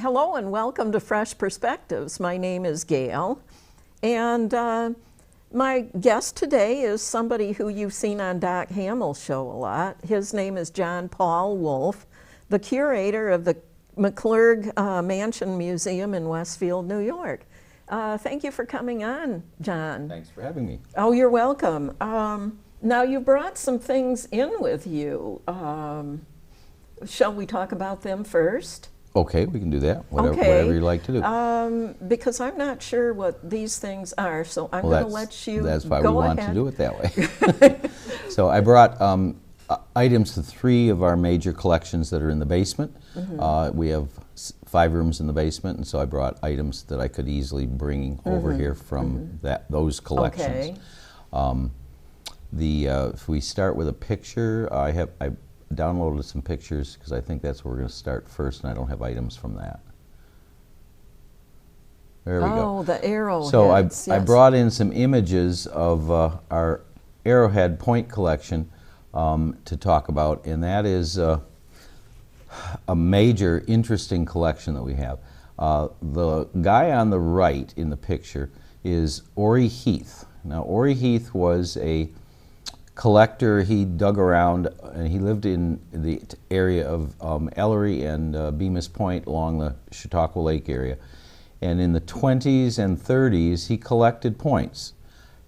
Hello and welcome to Fresh Perspectives. My name is Gail, and my guest today is somebody who you've seen on Doc Hamill's show a lot. His name is John Paul Wolfe, the curator of the McClurg Mansion Museum in Westfield, New York. Thank you for coming on, John. Thanks for having me. Oh, you're welcome. Now you brought some things in with you. Shall we talk about them first? Okay, we can do that. Whatever you like to do. Because I'm not sure what these things are, so I'm going to let you go ahead. That's why we want to do it that way. So I brought items to 3 of our major collections that are in the basement. We have 5 rooms in the basement, and so I brought items that I could easily bring over here from those collections. Okay. If we start with a picture, I downloaded some pictures because I think that's where we're going to start first, and I don't have items from that. There we go. Oh, the arrowheads. So yes. I brought in some images of our arrowhead point collection to talk about, and that is a major, interesting collection that we have. The guy on the right in the picture is Orry Heath. Now, Orry Heath was a collector. He dug around, and he lived in the area of Ellery and Bemis Point along the Chautauqua Lake area. And in the 20s and 30s, he collected points.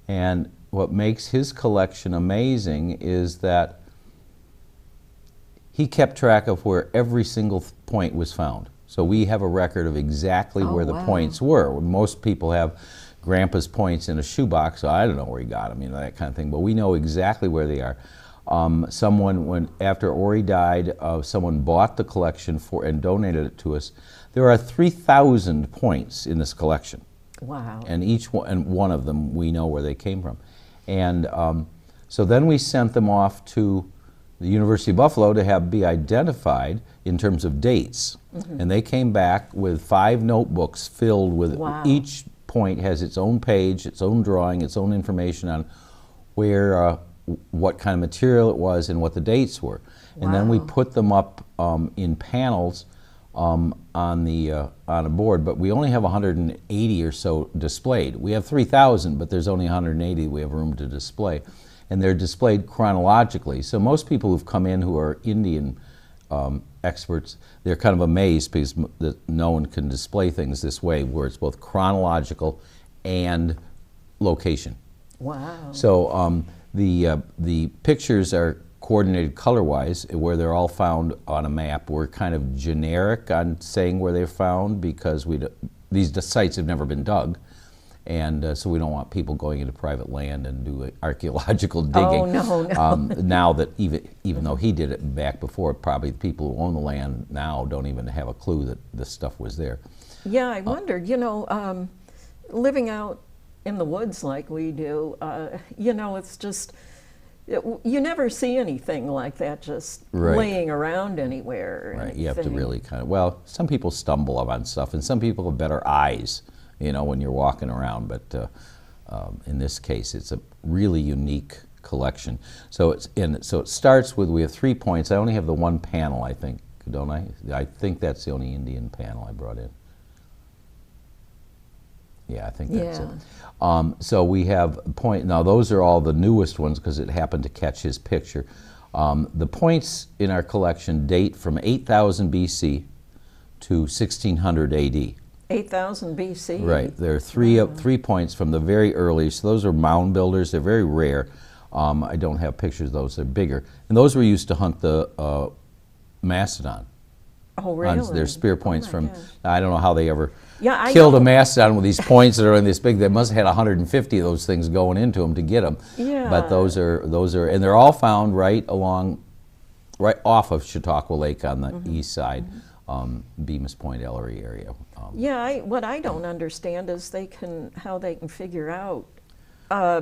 And what makes his collection amazing is that he kept track of where every single point was found. So we have a record of exactly where the points were. Most people have Grandpa's points in a shoebox, so I don't know where he got them, you know, that kind of thing. But we know exactly where they are. After Orry died, someone bought the collection and donated it to us. There are 3,000 points in this collection. Wow. And each one of them, we know where they came from. And so then we sent them off to the University of Buffalo to be identified in terms of dates. And they came back with 5 notebooks filled with each point has its own page, its own drawing, its own information on where, what kind of material it was and what the dates were. And then we put them up in panels on a board, but we only have 180 or so displayed. We have 3,000, but there's only 180 we have room to display. And they're displayed chronologically. So most people who've come in who are Indian experts, they're kind of amazed because no one can display things this way, where it's both chronological and location. Wow. So the pictures are coordinated color-wise, where they're all found on a map. We're kind of generic on saying where they're found because these sites have never been dug. And so we don't want people going into private land and do archaeological digging. Oh, no. Now that even though he did it back before, probably the people who own the land now don't even have a clue that this stuff was there. Yeah, I wondered, you know, living out in the woods like we do, you know, it's just, you never see anything like that just laying around anywhere. Right, you have to really kind of, well, some people stumble on stuff, and some people have better eyes, you know, when you're walking around, but in this case, it's a really unique collection. So it starts with, we have 3 points. I only have the 1 panel, I think, don't I? I think that's the only Indian panel I brought in. Yeah, I think that's it. So we have now those are all the newest ones because it happened to catch his picture. The points in our collection date from 8,000 BC to 1600 AD. 8,000 BC. Right. There are 3 points from the very early. So those are mound builders. They're very rare. I don't have pictures of those. They're bigger. And those were used to hunt the mastodon. Oh, really? On their spear points from, I don't know how they ever I killed a mastodon with these points that are this big. They must have had 150 of those things going into them to get them. Yeah. But those are, and they're all found right off of Chautauqua Lake on the east side. Bemis Point, Ellery area. What I don't understand is how they can figure out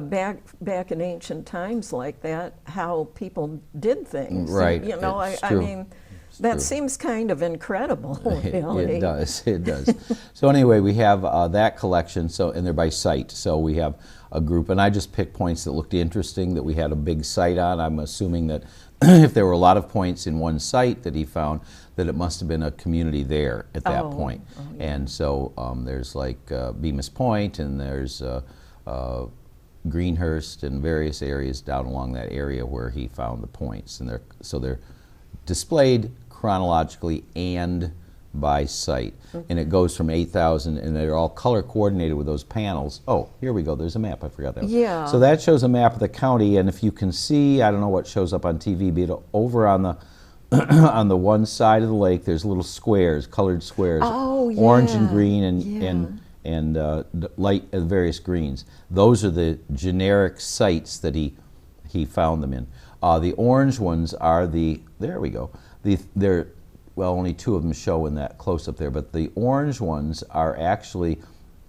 back in ancient times like that how people did things. Right. You know, I mean, that seems kind of incredible. Really. It does. It does. So anyway, we have that collection. And they're by site. So we have a group, and I just picked points that looked interesting that we had a big site on. I'm assuming that if there were a lot of points in one site that he found, that it must have been a community there at that point. And so there's like Bemis Point, and there's Greenhurst, and various areas down along that area where he found the points. And they're displayed chronologically and by site. And it goes from 8,000, and they're all color coordinated with those panels. Oh, here we go, there's a map, I forgot that one. Yeah. So that shows a map of the county, and if you can see, I don't know what shows up on TV, but over on the on the one side of the lake, there's little squares, colored squares, Oh, orange and yeah. green Yeah. and light various greens. Those are the generic sites that he found them in. The orange ones are there we go. Well, only two of them show in that close-up there, but the orange ones are actually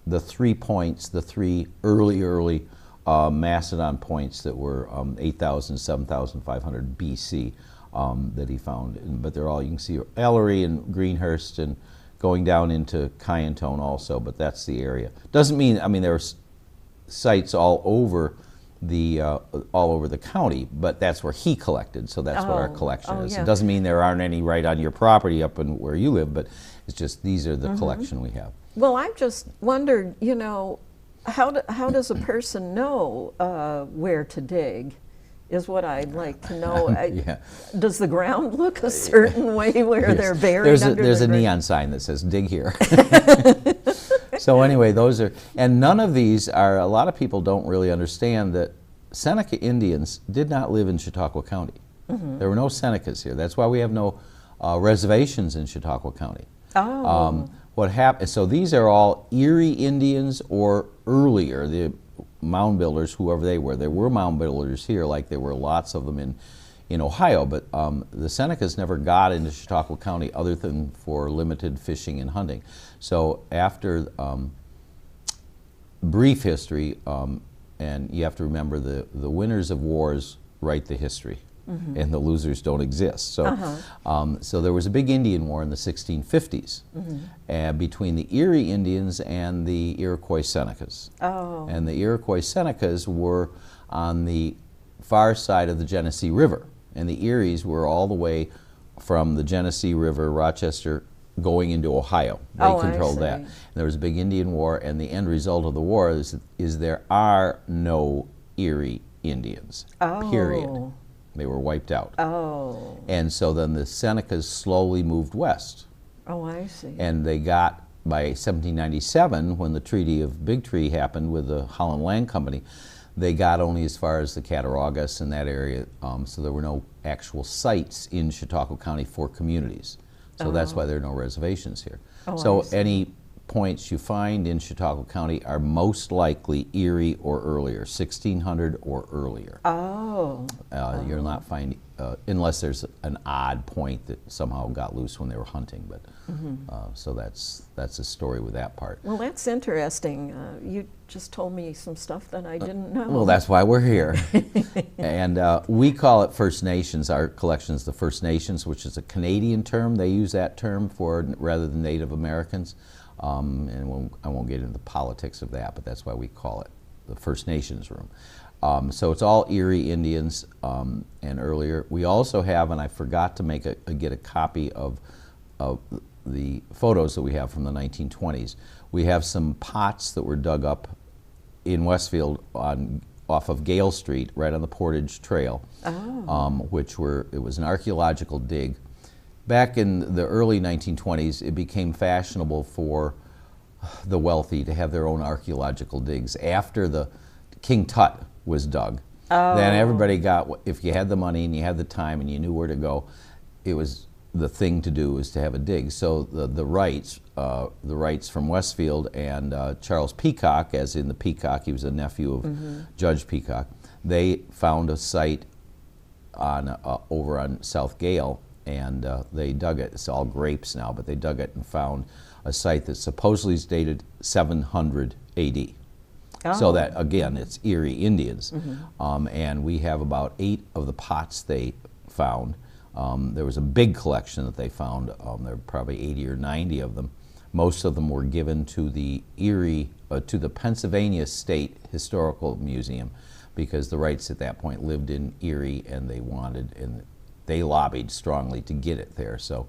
the 3 points, the three early Macedon points that were 8,000, 7,500 BC that he found. But they're all, you can see Ellery and Greenhurst and going down into Kyantone also, but that's the area. Doesn't mean, I mean, there are sites all over the county, but that's where he collected, so that's what our collection is. yeah. It doesn't mean there aren't any right on your property up in where you live, but it's just these are the collection we have. Well, I just wondered, you know, how does a person know where to dig? Is what I'd like to know. Yeah. Does the ground look a certain way where they're buried There's under a the ground? neon sign that says dig here. So anyway, those are, and none of these are, a lot of people don't really understand that Seneca Indians did not live in Chautauqua County. There were no Senecas here. That's why we have no reservations in Chautauqua County. Oh. What happened, so these are all Erie Indians or earlier, the mound builders, whoever they were. There were mound builders here, like there were lots of them in Ohio, but the Senecas never got into Chautauqua County other than for limited fishing and hunting. So after brief history, and you have to remember the winners of wars write the history, and the losers don't exist. So, so there was a big Indian War in the 1650s between the Erie Indians and the Iroquois Senecas. Oh. And the Iroquois Senecas were on the far side of the Genesee River, and the Eries were all the way from the Genesee River, Rochester, going into Ohio. They controlled that. And there was a big Indian War, and the end result of the war is there are no Erie Indians, period. They were wiped out. Oh. And so then the Senecas slowly moved west. Oh, I see. And they got, by 1797, when the Treaty of Big Tree happened with the Holland Land Company, they got only as far as the Cattaraugus and that area, so there were no actual sites in Chautauqua County for communities. So that's why there are no reservations here. Oh, So I see. any points you find in Chautauqua County are most likely Erie or earlier, 1600 or earlier. Oh. You'll not find, unless there's an odd point that somehow got loose when they were hunting. But so that's a story with that part. Well, that's interesting. You just told me some stuff that I didn't know. Well, that's why we're here. And we call it First Nations. Our collection is the First Nations, which is a Canadian term. They use that term rather than Native Americans. And I won't get into the politics of that, but that's why we call it the First Nations room. So it's all Erie Indians and earlier. We also have, and I forgot to get a copy of the photos that we have from the 1920s. We have some pots that were dug up in Westfield off of Gale Street, right on the Portage Trail, it was an archaeological dig. Back in the early 1920s, it became fashionable for the wealthy to have their own archaeological digs. After the King Tut was dug, then everybody got, if you had the money and you had the time and you knew where to go, it was the thing to do was to have a dig. So the Wrights from Westfield and Charles Peacock, as in the Peacock, he was a nephew of Judge Peacock, they found a site over on South Gale, and they dug it. It's all grapes now, but they dug it and found a site that supposedly is dated 700 AD. So that, again, it's Erie Indians. And we have about 8 of the pots they found. There was a big collection that they found. There were probably 80 or 90 of them. Most of them were given to the Pennsylvania State Historical Museum, because the Wrights at that point lived in Erie, and they wanted, and they lobbied strongly to get it there. So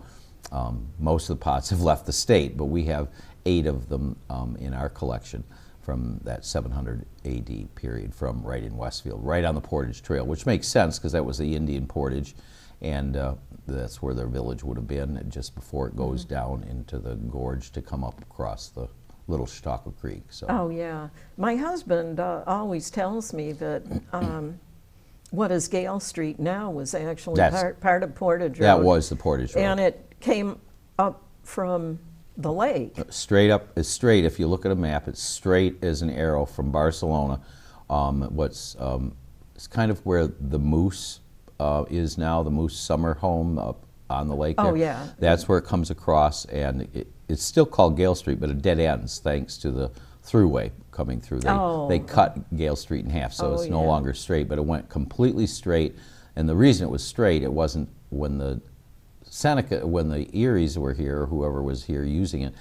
most of the pots have left the state, but we have 8 of them in our collection from that 700 AD period, from right in Westfield, right on the Portage Trail, which makes sense because that was the Indian Portage, and that's where their village would have been, just before it goes down into the gorge to come up across the Little Chautauqua Creek. So. Oh, yeah. My husband always tells me that what is Gale Street now was actually part of Portage Road. That was the Portage Road. And it came up from the lake. Straight up, it's straight. If you look at a map, it's straight as an arrow from Barcelona. It's kind of where the Moose is now, the Moose summer home up on the lake there. Oh, yeah. That's where it comes across, and it's still called Gale Street, but it dead ends thanks to the throughway coming through. They cut Gale Street in half, so it's no longer straight, but it went completely straight. And the reason it was straight, it wasn't when the Eries were here, or whoever was here using it,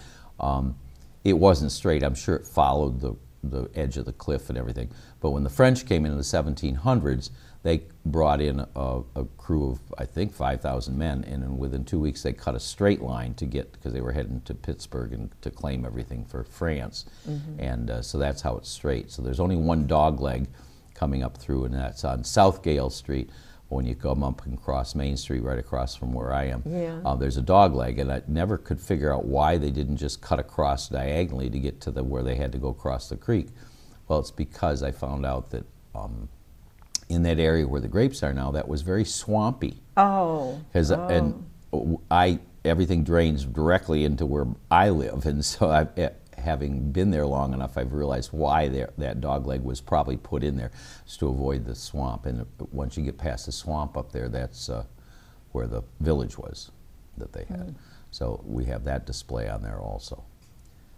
it wasn't straight. I'm sure it followed the edge of the cliff and everything. But when the French came in the 1700s, they brought in a crew of, I think, 5,000 men, and within 2 weeks they cut a straight line to get, because they were heading to Pittsburgh and to claim everything for France. And so that's how it's straight. So there's only one dog leg coming up through, and that's on South Gale Street. When you come up and cross Main Street, right across from where I am, there's a dog leg, and I never could figure out why they didn't just cut across diagonally to get to where they had to go across the creek. Well, it's because I found out that in that area where the grapes are now, that was very swampy. And everything drains directly into where I live, and so having been there long enough, I've realized why that dog leg was probably put in there, is to avoid the swamp. And once you get past the swamp up there, that's where the village was that they had. So we have that display on there also.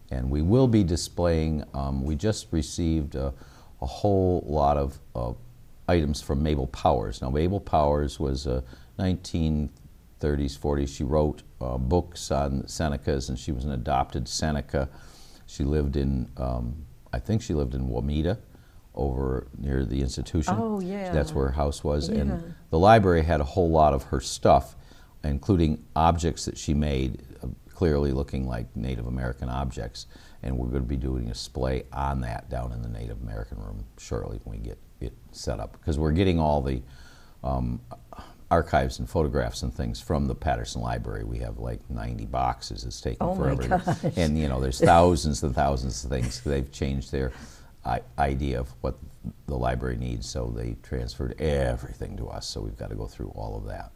And we will be displaying, we just received a whole lot of items from Mabel Powers. Now, Mabel Powers was a 1930s, 40s. She wrote books on Senecas, and she was an adopted Seneca. She lived in, I think she lived in Wameda, over near the institution. Oh, yeah. That's where her house was. Yeah. And the library had a whole lot of her stuff, including objects that she made, clearly looking like Native American objects. And we're going to be doing a display on that down in the Native American room shortly when we get it set up. Because we're getting all the archives and photographs and things from the Patterson Library. We have like 90 boxes. It's taken forever. Oh my gosh. And you know, there's thousands and thousands of things. They've changed their idea of what the library needs, so they transferred everything to us. So we've got to go through all of that.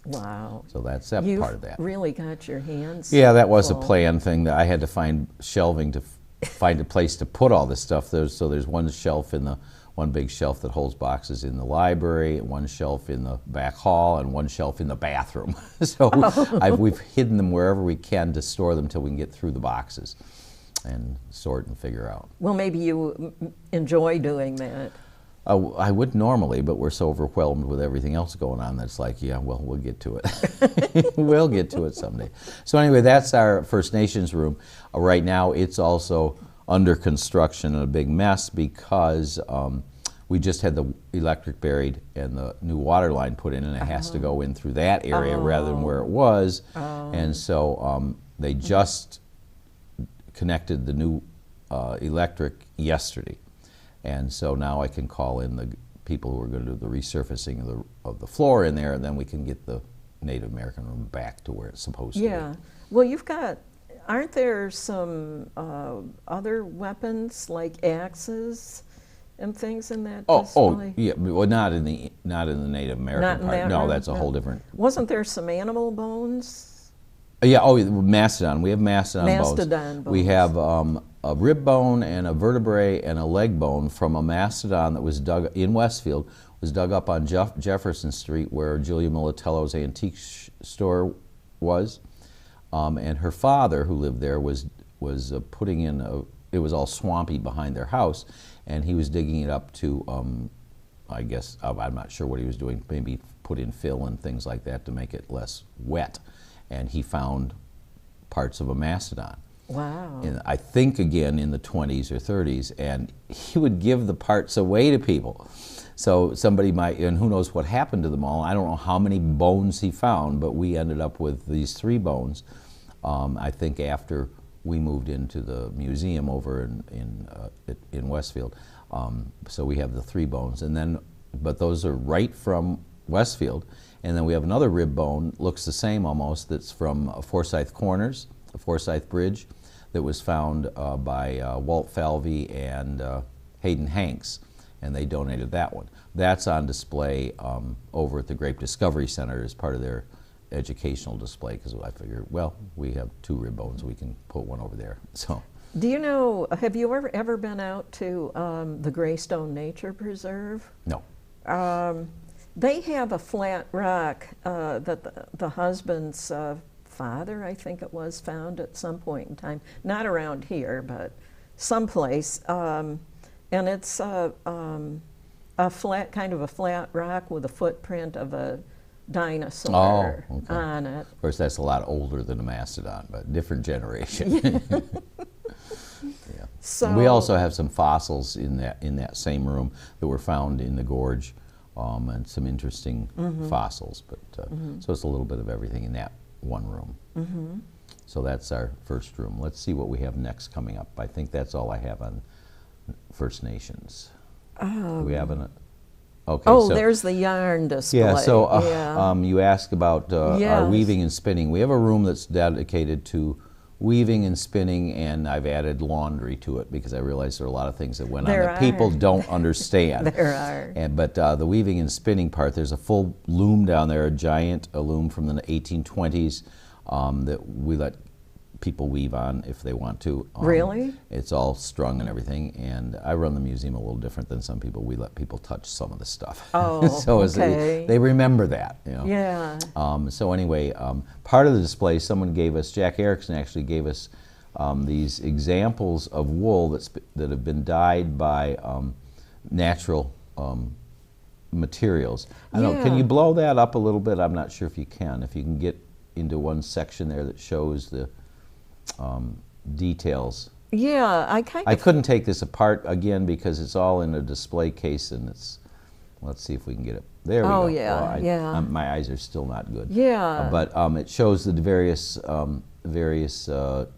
Wow. So that's that part of that. You've really got your hands Yeah, that was full. a planned thing. That I had to find shelving to find a place to put all this stuff. So there's one shelf in the one big shelf that holds boxes in the library, one shelf in the back hall, and one shelf in the bathroom. So we've hidden them wherever we can to store them till we can get through the boxes and sort and figure out. Well, maybe you enjoy doing that. I would normally, but we're so overwhelmed with everything else going on that's like, yeah, well, we'll get to it. We'll get to it someday. So anyway, that's our First Nations room. Right now, it's also under construction and a big mess because we just had the electric buried and the new water line put in, and it has to go in through that area rather than where it was. And so they just connected the new electric yesterday. And so now I can call in the people who are going to do the resurfacing of the floor in there, and then we can get the Native American room back to where it's supposed to be. Yeah. Well, you've got, aren't there some other weapons like axes and things in that display? Oh, yeah. Well, not in the Native American Not in part. that No, room? that's a whole different. Wasn't there some animal bones? Yeah. Oh, mastodon. We have mastodon bones. Mastodon bones. We have a rib bone and a vertebrae and a leg bone from a mastodon that was dug in Westfield, was dug up on Jefferson Street where Julia Militello's antique store was. And her father, who lived there, was putting in it was all swampy behind their house, and he was digging it up to, I guess, I'm not sure what he was doing, maybe put in fill and things like that to make it less wet. And he found parts of a mastodon. Wow. I think again in the 20s or 30s, and he would give the parts away to people. So somebody might, and who knows what happened to them all. I don't know how many bones he found, but we ended up with these 3 bones. I think after we moved into the museum over in Westfield. So we have the 3 bones, and then, but those are right from Westfield. And then we have another rib bone, looks the same almost, that's from Forsyth Corners, the Forsyth Bridge, that was found by Walt Falvey and Hayden Hanks, and they donated that one. That's on display over at the Grape Discovery Center as part of their educational display, because I figured, well, we have 2 rib bones, we can put one over there. So. Do you know, have you ever been out to the Greystone Nature Preserve? No. They have a flat rock that the husband's father, I think it was, found at some point in time. Not around here, but someplace. And it's a flat, kind of a flat rock with a footprint of a dinosaur on it. Of course, that's a lot older than a mastodon, but different generation. Yeah. So And we also have some fossils in that same room that were found in the gorge, and some interesting fossils. But so it's a little bit of everything in that one room. So that's our first room. Let's see what we have next coming up. I think that's all I have on First Nations. Do we have an? Okay. Oh, so, there's the yarn display. yeah. So Yeah. you asked about our Yes. weaving and spinning. We have a room that's dedicated to weaving and spinning, and I've added laundry to it because I realized there are a lot of things that went on There that people are. don't understand. There are. But the weaving and spinning part, there's a full loom down there, a giant loom from the 1820s that we let people weave on if they want to. Really? It's all strung and everything, and I run the museum a little different than some people. We let people touch some of the stuff. Oh, so okay. they remember that, you know. Yeah. So anyway, part of the display, someone gave us, Jack Erickson actually gave us these examples of wool that have been dyed by natural materials. I don't know, can Yeah. you blow that up a little bit? I'm not sure if you can. If you can get into one section there that shows the details. Yeah, I I couldn't take this apart again because it's all in a display case, and it's, let's see if we can get it. There we Oh, go. yeah, Well, yeah. my eyes are still not good. Yeah. But it shows the various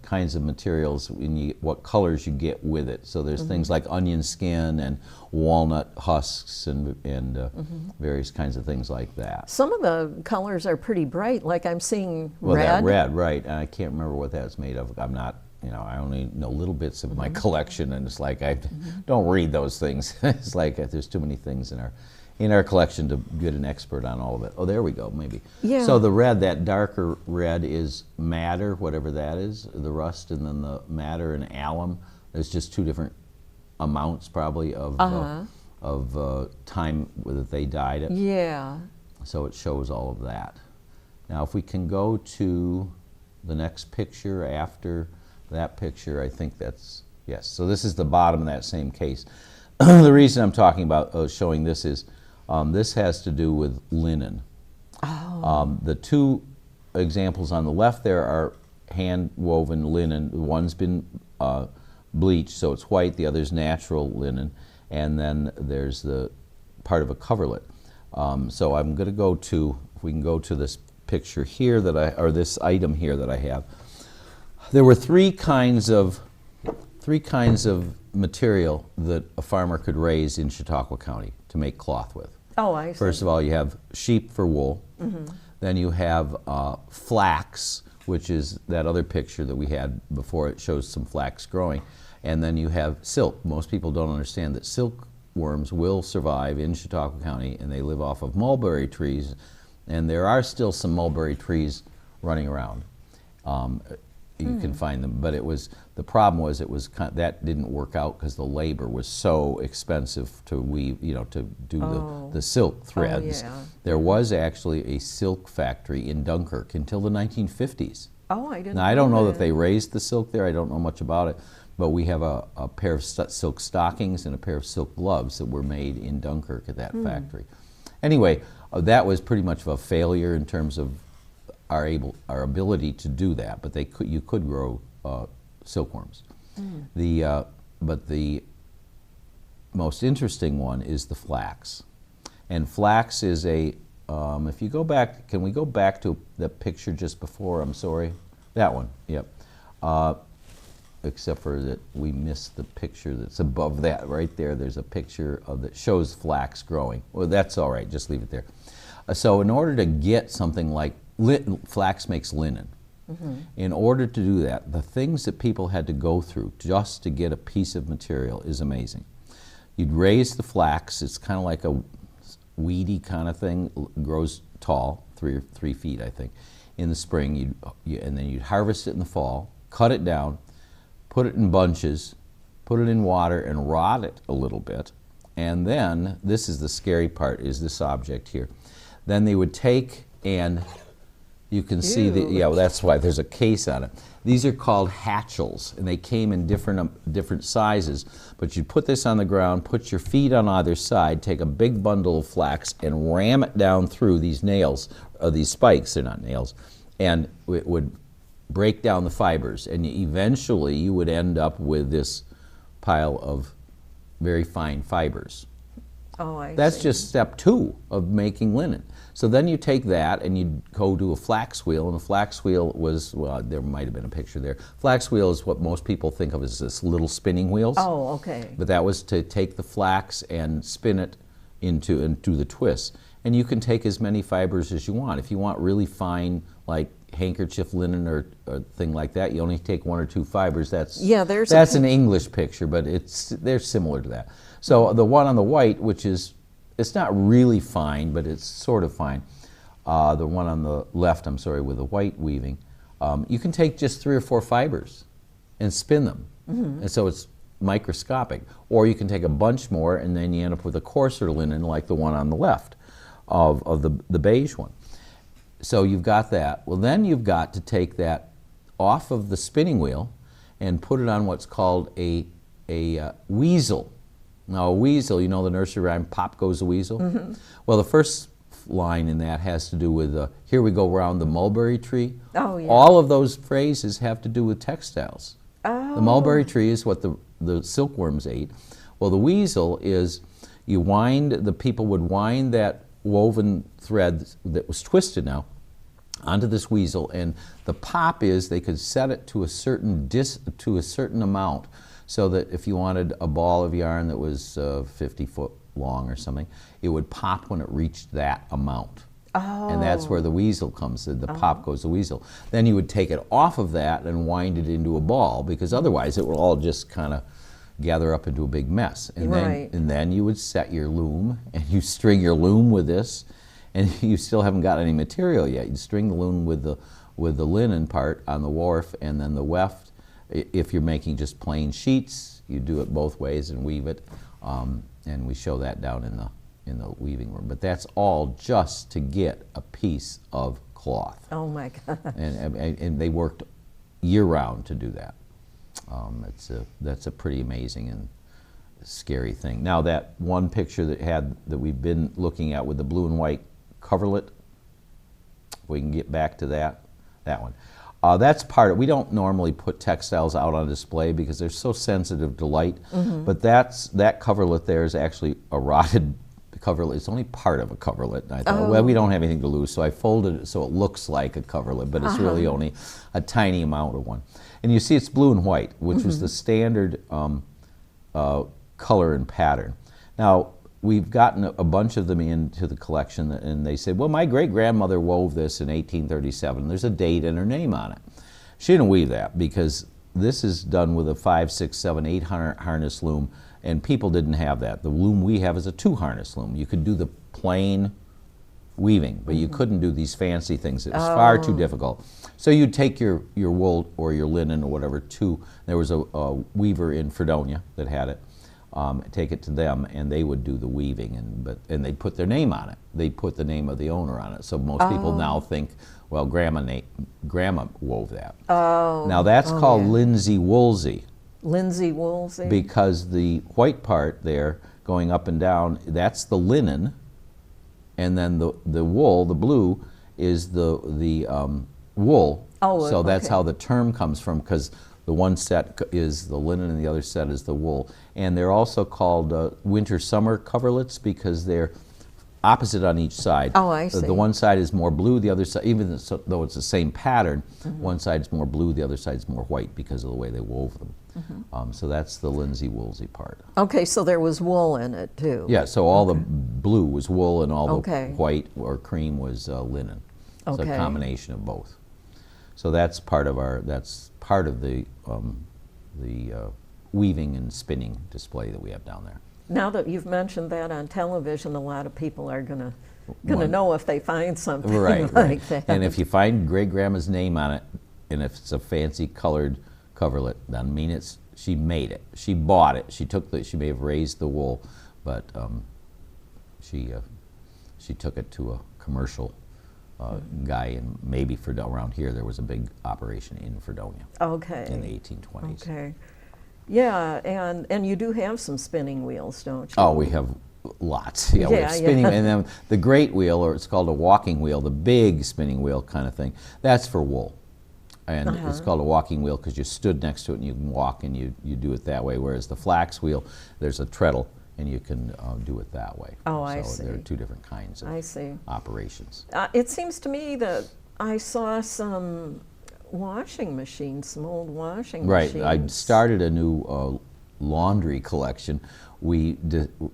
kinds of materials and what colors you get with it. So there's things like onion skin and walnut husks and various kinds of things like that. Some of the colors are pretty bright, like I'm seeing Well, red. that red, right? And I can't remember what that's made of. I'm not, I only know little bits of my collection, and it's like I don't read those things. It's like there's too many things in our collection to get an expert on all of it. Oh, there we go, maybe. Yeah. So the red, that darker red is madder, whatever that is, the rust, and then the madder and alum. There's just 2 different amounts probably of time that they dyed it. Yeah. So it shows all of that. Now, if we can go to the next picture after that picture, I think that's, yes. So this is the bottom of that same case. The reason I'm talking about showing this is this has to do with linen. Oh. The 2 examples on the left there are hand-woven linen. One's been bleached, so it's white. The other's natural linen. And then there's the part of a coverlet. So I'm going to go to, if we can go to this picture here or this item here that I have. There were 3 kinds of material that a farmer could raise in Chautauqua County to make cloth with. Oh, I see. First of all, you have sheep for wool. Then you have flax, which is that other picture that we had before. It shows some flax growing. And then you have silk. Most people don't understand that silkworms will survive in Chautauqua County, and they live off of mulberry trees. And there are still some mulberry trees running around. You can find them, but the problem was that didn't work out because the labor was so expensive to weave, to do the silk threads. yeah. There was actually a silk factory in Dunkirk until the 1950s. Oh, I didn't Now, I don't know that that. they raised the silk there. I don't know much about it, but we have a pair of silk stockings and a pair of silk gloves that were made in Dunkirk at that factory. Anyway, that was pretty much of a failure in terms of our ability to do that, but you could grow silkworms. But the most interesting one is the flax. And flax is a, if you go back, can we go back to the picture just before? I'm sorry. That one, yep. Except for that we missed the picture that's above that. Right there, there's a picture that shows flax growing. Well, that's all right, just leave it there. So in order to get something like, flax makes linen. In order to do that, the things that people had to go through just to get a piece of material is amazing. You'd raise the flax, it's kind of like a weedy kind of thing, grows tall, 3 feet I think, in the spring, and then you'd harvest it in the fall, cut it down, put it in bunches, put it in water and rot it a little bit, and then, this is the scary part, is this object here. Then they would take, and you can see yeah, well, that's why there's a case on it. These are called hatchels, and they came in different sizes. But you'd put this on the ground, put your feet on either side, take a big bundle of flax, and ram it down through these nails, or these spikes, they're not nails, and it would break down the fibers, and eventually you would end up with this pile of very fine fibers. Oh, I That's see. just step 2 of making linen. So then you take that and you go to a flax wheel, and the flax wheel was, well, there might have been a picture there. Flax wheel is what most people think of as this little spinning wheels. Oh, okay. But that was to take the flax and spin it into the twists. And you can take as many fibers as you want. If you want really fine, like handkerchief linen or thing like that, you only take 1 or 2 fibers. That's an English picture, but they're similar to that. So the one on the white, which is, it's not really fine, but it's sort of fine. The one on the left, I'm sorry, with the white weaving, you can take just 3 or 4 fibers and spin them. And so it's microscopic. Or you can take a bunch more, and then you end up with a coarser linen like the one on the left of the beige one. So you've got that. Well, then you've got to take that off of the spinning wheel and put it on what's called a weasel. Now, a weasel, you know the nursery rhyme, Pop Goes the Weasel? Well, the first line in that has to do with, here we go round the mulberry tree. Oh, yeah. All of those phrases have to do with textiles. Oh. The mulberry tree is what the silkworms ate. Well, the weasel is, the people would wind that woven thread that was twisted now onto this weasel, and the pop is they could set it to a certain amount, so that if you wanted a ball of yarn that was 50 foot long or something, it would pop when it reached that amount. Oh. And that's where the weasel comes, the pop goes the weasel. Then you would take it off of that and wind it into a ball, because otherwise it will all just kind of gather up into a big mess. And then you would set your loom, and you string your loom with this, and you still haven't got any material yet. You string the loom with the linen part on the warp, and then the weft. If you're making just plain sheets, you do it both ways and weave it, and we show that down in the weaving room. But that's all just to get a piece of cloth. Oh my God. And they worked year-round to do that. That's a pretty amazing and scary thing. Now, that one picture that we've been looking at with the blue and white coverlet, if we can get back to that one. That's part of, we don't normally put textiles out on display because they're so sensitive to light, but that coverlet there is actually a rotted coverlet. It's only part of a coverlet. And I thought, well, we don't have anything to lose, so I folded it so it looks like a coverlet, but it's really only a tiny amount of one. And you see it's blue and white, which was the standard color and pattern. Now, we've gotten a bunch of them into the collection, and they said, well, my great-grandmother wove this in 1837. There's a date and her name on it. She didn't weave that, because this is done with a 5, 6, 7, 8 harness loom, and people didn't have that. The loom we have is a 2-harness loom. You could do the plain weaving, but you couldn't do these fancy things. It was far too difficult. So you'd take your wool or your linen or whatever there was a weaver in Fredonia that had it. Take it to them, and they would do the weaving, and they'd put their name on it. They'd put the name of the owner on it. So most people now think, well, Grandma wove that. Oh. Now that's called linsey woolsey. Linsey woolsey. Because the white part there going up and down, that's the linen, and then the wool, the blue, is the wool. Oh, so that's how the term comes from, because the one set is the linen and the other set is the wool. And they're also called winter-summer coverlets because they're opposite on each side. Oh, I see. The one side is more blue, the other side, even though it's the same pattern, one side is more blue, the other side is more white because of the way they wove them. So that's the linsey-woolsey part. Okay, so there was wool in it too. Yeah, so all the blue was wool and all the Okay. white or cream was linen. It's a Okay. combination of both. So that's part of the weaving and spinning display that we have down there. Now that you've mentioned that on television, a lot of people are gonna Right. know if they find something Right, like right. that. And if you find great grandma's name on it, and if it's a fancy colored coverlet, then I mean she made it. She bought it. She may have raised the wool, but she took it to a commercial guy, and maybe around here there was a big operation in Fredonia Okay. in the 1820s. Okay. Yeah, and you do have some spinning wheels, don't you? Oh, we have lots. Yeah, we Yeah, have spinning, yeah. and then the great wheel, or it's called a walking wheel, the big spinning wheel kind of thing. That's for wool, and it's called a walking wheel because you stood next to it and you can walk and you do it that way. Whereas the flax wheel, there's a treadle and you can do it that way. Oh, I So there are see. two different kinds of I see. operations. It seems to me that I saw some washing machines, some old washing Right. machines. I started a new laundry collection.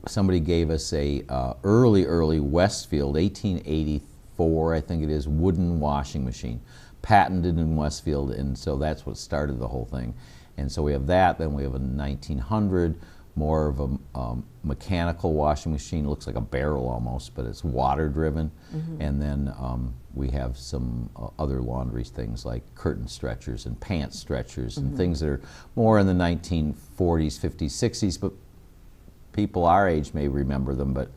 Somebody gave us a early Westfield, 1884, I think it is, wooden washing machine, patented in Westfield, and so that's what started the whole thing. And so we have that. Then we have a 1900, more of a mechanical washing machine. It looks like a barrel almost, but it's water driven. And then we have some other laundry things like curtain stretchers and pant stretchers and things that are more in the 1940s, 50s, 60s, but people our age may remember them, but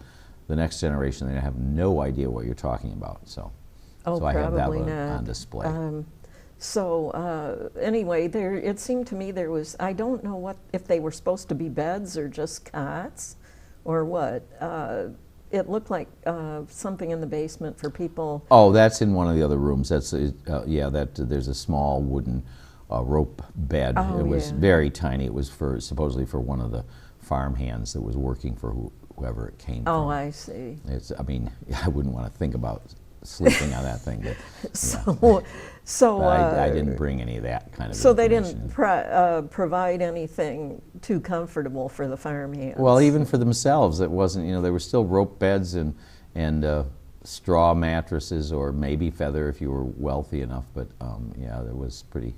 the next generation, they have no idea what you're talking about. So I have that probably one not. on display. Anyway, it seemed to me there was, I don't know if they were supposed to be beds or just cots or what. It looked like something in the basement for people. Oh, that's in one of the other rooms. There's a small wooden rope bed. Oh, It was yeah. very tiny. It was supposedly for one of the farm hands that was working for whoever it came Oh, from. I see. I wouldn't want to think about sleeping on that thing, but So, I didn't bring any of that kind of so they information. didn't provide anything too comfortable for the farm hands. Well, even for themselves, it wasn't. They were still rope beds and straw mattresses, or maybe feather if you were wealthy enough. But it was pretty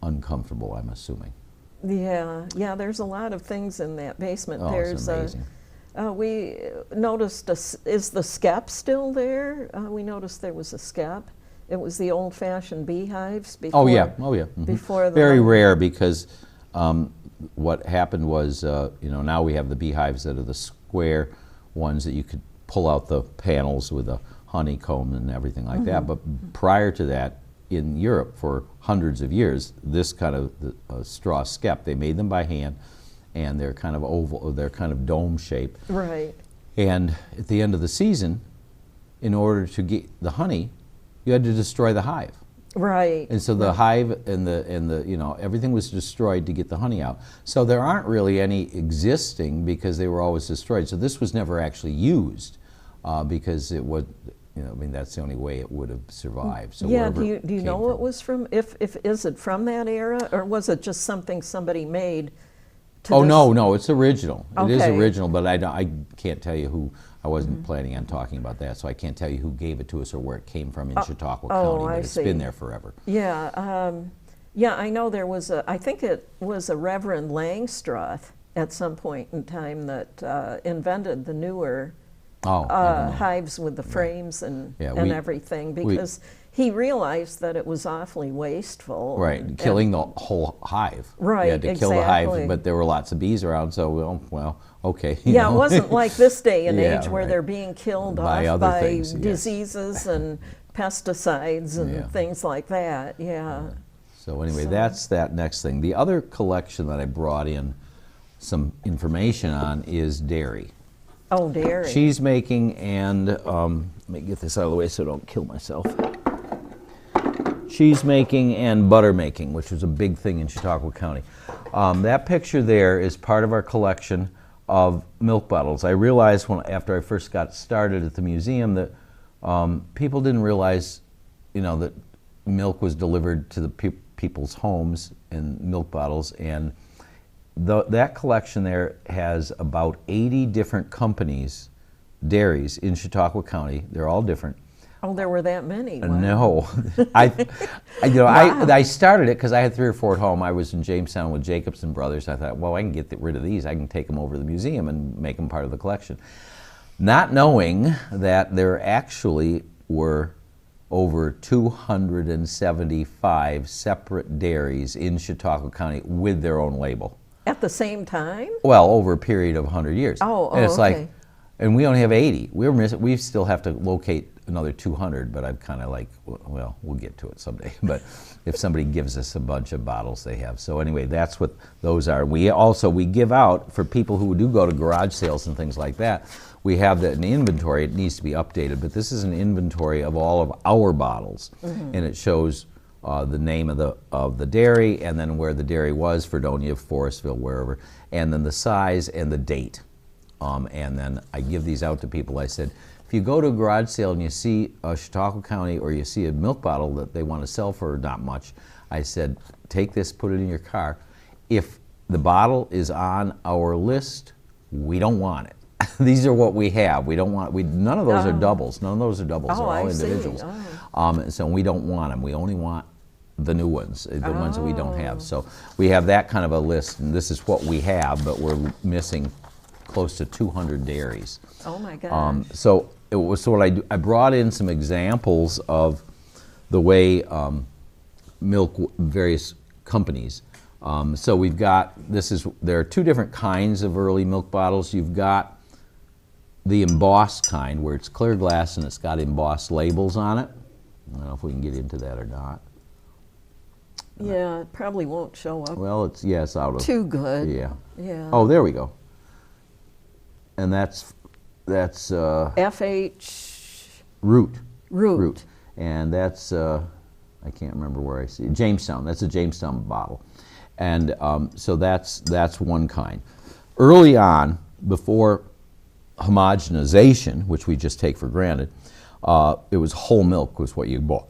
uncomfortable, I'm assuming. Yeah. There's a lot of things in that basement. Oh, There's it's amazing. We noticed, is the skep still there? We noticed there was a skep. It was the old-fashioned beehives before. Oh yeah. Mhm. Before the Very rare because what happened was, now we have the beehives that are the square ones that you could pull out the panels with a honeycomb and everything like that. But prior to that, in Europe for hundreds of years, this kind of straw skep, they made them by hand, and they're kind of oval, they're kind of dome shaped. Right. And at the end of the season, in order to get the honey, you had to destroy the hive. Right. And so the hive and the everything was destroyed to get the honey out. So there aren't really any existing because they were always destroyed. So this was never actually used because it would, that's the only way it would have survived. So Yeah. wherever Do it you came know from. what was from? If is it from that era, or was it just something somebody made? To Oh this? no, it's original. It is Okay. original, but I can't tell you who. I wasn't planning on talking about that, so I can't tell you who gave it to us or where it came from in Chautauqua County. But I it's see. been there forever. Yeah. Yeah. I know there was I think it was a Reverend Langstroth at some point in time that invented the newer Oh, I don't know. hives with the frames and Yeah, and we- everything, because he realized that it was awfully wasteful. Right, and- killing the whole hive. Right, You had to kill the hive, exactly. but there were lots of bees around, so well, okay. Yeah, it wasn't like this day and Yeah, age where right. they're being killed By off other by things, yes. diseases and pesticides and Yeah. things like that. Yeah. So anyway, that's that next thing. The other collection that I brought in some information on is dairy. Oh, dairy. Cheese making and, let me get this out of the way so I don't kill myself. cheese making and butter making, which was a big thing in Chautauqua County. That picture there is part of our collection of milk bottles. I realized after I first got started at the museum that people didn't realize, that milk was delivered to the people's homes in milk bottles, and that collection there has about 80 different companies, dairies in Chautauqua County. They're all different. Oh, there were that many. Wow. No, I started it because I had 3 or 4 at home. I was in Jamestown with Jacobson Brothers. I thought, well, I can get rid of these. I can take them over to the museum and make them part of the collection. Not knowing that there actually were over 275 separate dairies in Chautauqua County with their own label. At the same time? Well, over a period of 100 years. And it's okay. like, and we only have 80. We still have to locate another 200, but I'm kind of like, well, we'll get to it someday. But if somebody gives us a bunch of bottles, they have. So anyway, that's what those are. We give out, for people who do go to garage sales and things like that, we have an inventory. It needs to be updated, but this is an inventory of all of our bottles, and it shows the name of the dairy, and then where the dairy was, Fredonia, Forestville, wherever, and then the size and the date. And then I give these out to people. I said, if you go to a garage sale and you see a Chautauqua County, or you see a milk bottle that they want to sell for not much, I said, take this, put it in your car. If the bottle is on our list, we don't want it. These are what we have. We don't want, none of those are doubles. None of those are doubles. They're all individuals. So we don't want them. We only want the new ones, the ones that we don't have. So we have that kind of a list, and this is what we have, but we're missing close to 200 dairies. Oh my gosh. So it was what I do. I brought in some examples of the way milk, various companies. So we've got, there are 2 different kinds of early milk bottles. You've got the embossed kind, where it's clear glass and it's got embossed labels on it. I don't know if we can get into that or not. Yeah, it probably won't show up. Well, it's out of Too good. Yeah. Yeah. Oh, there we go. And that's FH Root. And that's I can't remember where I see it. Jamestown. That's a Jamestown bottle, and so that's one kind. Early on, before homogenization, which we just take for granted, it was whole milk was what you bought.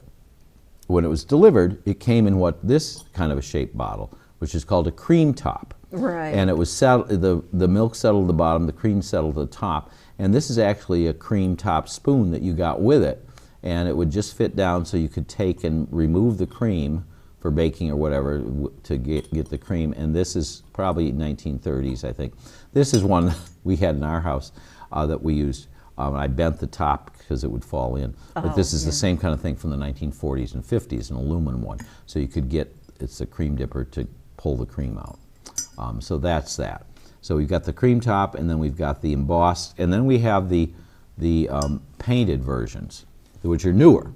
When it was delivered, it came in this kind of a shaped bottle, which is called a cream top. Right. And it was the milk settled at the bottom, the cream settled at the top. And this is actually a cream top spoon that you got with it. And it would just fit down so you could take and remove the cream for baking or whatever to get the cream. And this is probably 1930s, I think. This is one we had in our house that we used. I bent the top because it would fall in. But this is the same kind of thing from the 1940s and 50s, an aluminum one. So you could it's a cream dipper to pull the cream out. So that's that. So we've got the cream top, and then we've got the embossed, and then we have the painted versions, which are newer.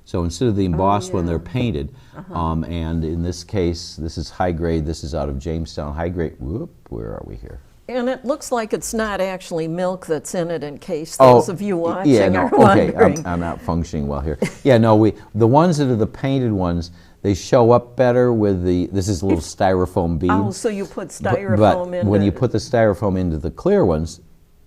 So instead of the embossed one, they're painted. And in this case, this is high grade. This is out of Jamestown. High grade. Whoop, where are we here? And it looks like it's not actually milk that's in it, in case those of you watching are wondering. I'm not functioning well here. Yeah, no, the ones that are the painted ones, they show up better with this is a little styrofoam bead. Oh, so you put styrofoam in. But when you put the styrofoam into the clear ones,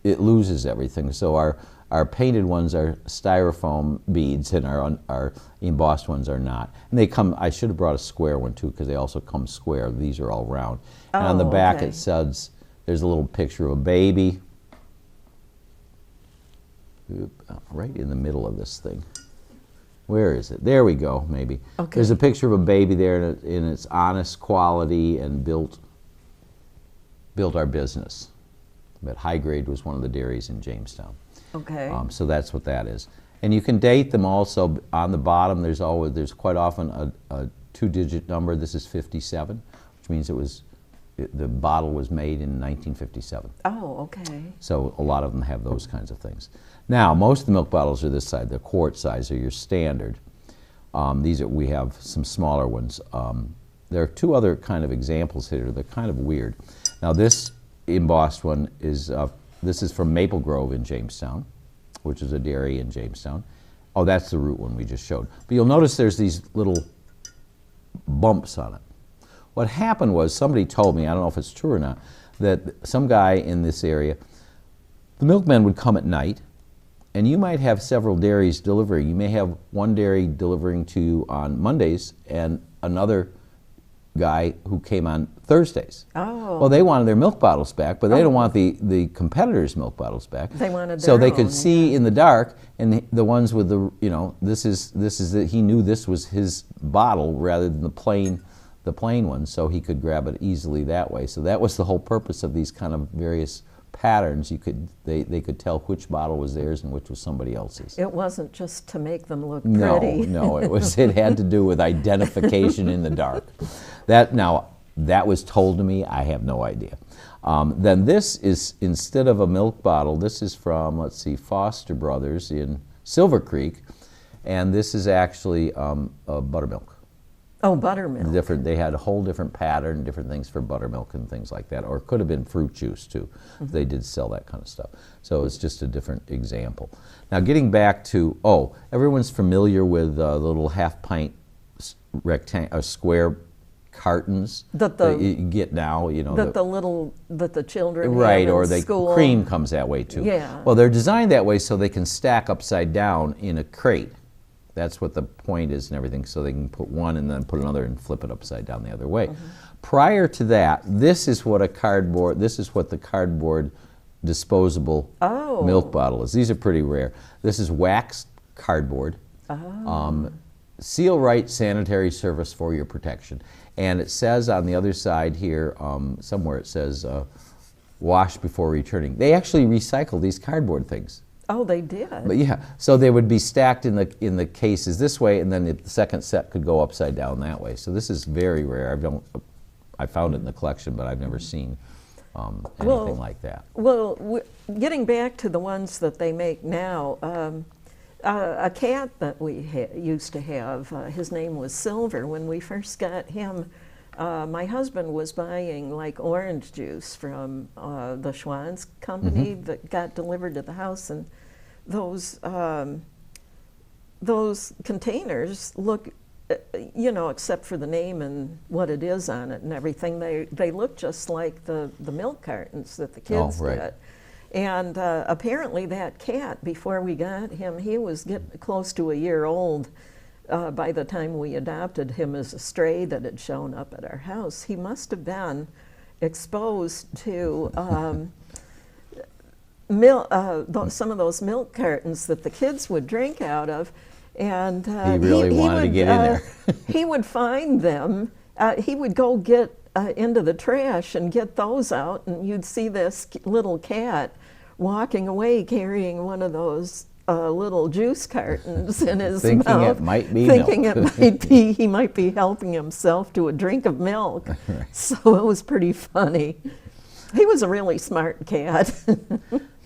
it loses everything. So our painted ones are styrofoam beads, and our embossed ones are not. And they come, I should have brought a square one too, because they also come square. These are all round. And on the back it says, there's a little picture of a baby. Right in the middle of this thing. Where is it? There we go, maybe. Okay. There's a picture of a baby there in its honest quality, and built our business. But High Grade was one of the dairies in Jamestown. Okay. So that's what that is. And you can date them also. On the bottom, there's quite often a 2-digit number. This is 57, which means the bottle was made in 1957. Oh, okay. So a lot of them have those kinds of things. Now, most of the milk bottles are this side. The quart size are your standard. We have some smaller ones. There are 2 other kind of examples here. They're kind of weird. Now, this embossed one this is from Maple Grove in Jamestown, which is a dairy in Jamestown. Oh, that's the Root one we just showed. But you'll notice there's these little bumps on it. What happened was, somebody told me, I don't know if it's true or not, that some guy in this area, the milkman would come at night, and you might have several dairies delivering. You may have one dairy delivering to you on Mondays and another guy who came on Thursdays. Oh. Well, they wanted their milk bottles back, but they don't want the competitors' milk bottles back. They wanted so their they could own, see in the dark, and the ones with the, you know, this is he knew this was his bottle rather than the plain one, so he could grab it easily that way. So that was the whole purpose of these kind of various patterns. They could tell which bottle was theirs and which was somebody else's. It wasn't just to make them look No, pretty. no, it had to do with identification in the dark. That was told to me. I have no idea. Then this is, instead of a milk bottle, this is from, let's see, Foster Brothers in Silver Creek, and this is actually a buttermilk. Oh, buttermilk. Different. They had a whole different pattern, different things for buttermilk and things like that, or it could have been fruit juice too. They did sell that kind of stuff. So it's just a different example. Now, getting back to, everyone's familiar with the little half-pint square cartons That you get now. You know, that the children right, have or in the school. cream comes that way too. Yeah. Well, they're designed that way so they can stack upside down in a crate. That's what the point is and everything, so they can put one and then put another and flip it upside down the other way. Prior to that, this is what the cardboard disposable milk bottle is. These are pretty rare. This is waxed cardboard. Seal right sanitary service for your protection. And it says on the other side here, somewhere it says, wash before returning. They actually recycle these cardboard things. Oh, they did. But yeah, so they would be stacked in the cases this way, and then the second set could go upside down that way. So this is very rare. I found it in the collection, but I've never seen anything like that. Well, getting back to the ones that they make now, a cat that we used to have, his name was Silver. When we first got him, my husband was buying like orange juice from the Schwann's company that got delivered to the house, and those containers look, except for the name and what it is on it and everything, they look just like the milk cartons that the kids get. And apparently that cat, before we got him, he was getting close to a year old. By the time we adopted him as a stray that had shown up at our house, he must have been exposed to some of those milk cartons that the kids would drink out of. And he really wanted to get in there. He would find them. He would go get into the trash and get those out, and you'd see this little cat walking away carrying one of those little juice cartons in his mouth, thinking it might be thinking milk. it might be, he might be helping himself to a drink of milk. So it was pretty funny. He was a really smart cat.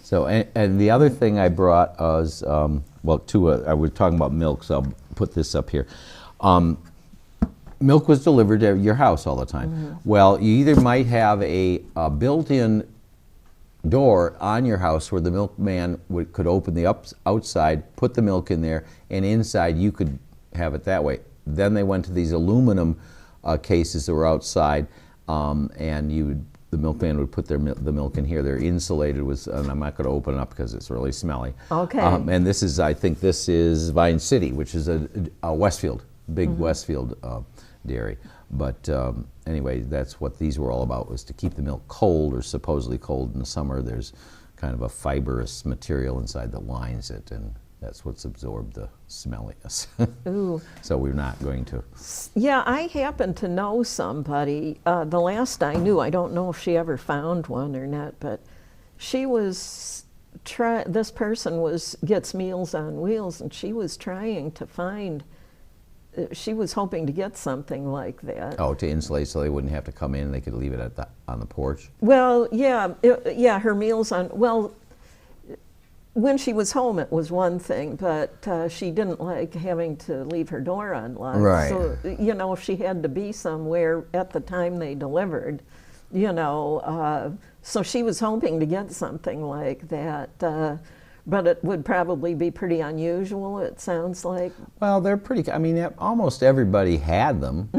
So, and the other thing I brought was, I was talking about milk, so I'll put this up here. Milk was delivered to your house all the time. Well, you either might have a built-in door on your house where the milkman could open the outside, put the milk in there, and inside you could have it that way. Then they went to these aluminum cases that were outside, and the milkman would put the milk in here. They're insulated with, and I'm not going to open it up because it's really smelly. Okay. And this is, I think this is Vine City, which is a Westfield, big Westfield dairy. But anyway, that's what these were all about, was to keep the milk cold, or supposedly cold in the summer. There's kind of a fibrous material inside that lines it, and that's what's absorbed the smelliness. Ooh. So we're not going to. Yeah, I happen to know somebody. The last I knew, I don't know if she ever found one or not, but she was this person gets Meals on Wheels, and she was trying to find. She was hoping to get something like that. Oh, to insulate so they wouldn't have to come in. They could leave it on the porch. Well, yeah, her Meals on. Well, when she was home, it was one thing, but she didn't like having to leave her door unlocked. Right. So, if she had to be somewhere at the time they delivered, so she was hoping to get something like that. but it would probably be pretty unusual, it sounds like. Well, they're pretty. I mean, almost everybody had them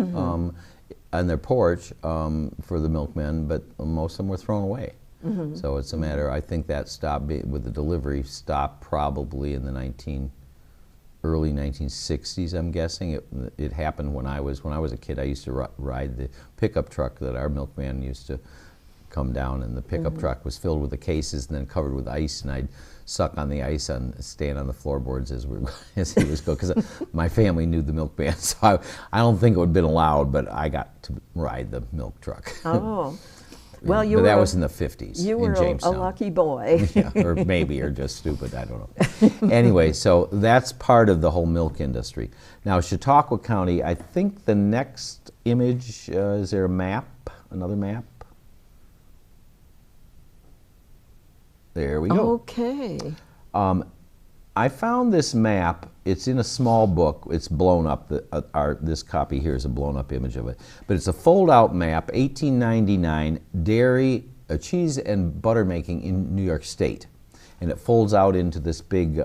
on their porch for the milkmen, but most of them were thrown away. So it's a matter. I think that stopped with the delivery stopped probably in the early 1960s. I'm guessing it happened when I was a kid. I used to ride the pickup truck that our milkman used to come down, and the pickup truck was filled with the cases and then covered with ice, and I'd suck on the ice and stand on the floorboards as he was going, because my family knew the milkman, so I don't think it would have been allowed, but I got to ride the milk truck. Oh. Well, but that was in the 50s you were in Jamestown. a lucky boy. Yeah, or maybe, or just stupid, I don't know. Anyway, so that's part of the whole milk industry. Now, Chautauqua County, I think the next image, is there a map, another map? There we go. Okay. I found this map. It's in a small book. It's blown up. This copy here is a blown up image of it. But it's a fold out map, 1899, dairy, cheese and butter making in New York State. And it folds out into this big